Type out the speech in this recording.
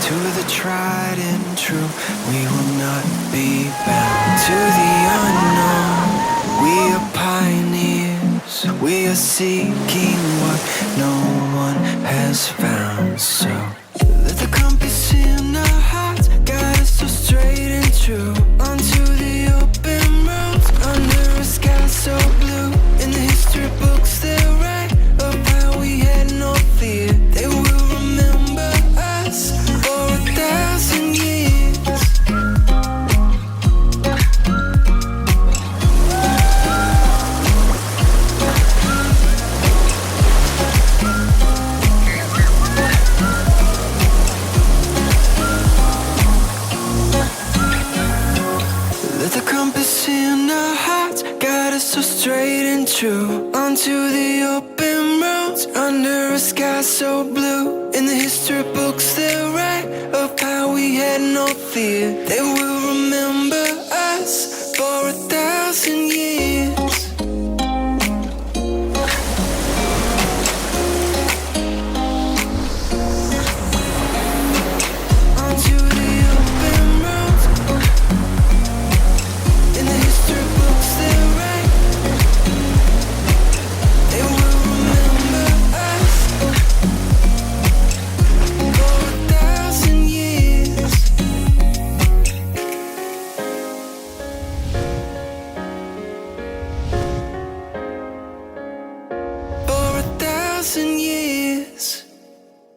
to the tried and true. We will not be bound to the unknown. We are pioneers, we are seeking what no one has found. So let the compass in our hearts guide us so straight and true onto the open roads under a sky so blue. In the history books they'll write of how we had no fear. They will remember us for 1,000 years. Let the compass in our hearts guide us so straight and true onto the open roads under a sky so blue. In the history books they'll write of how we had no fear. They will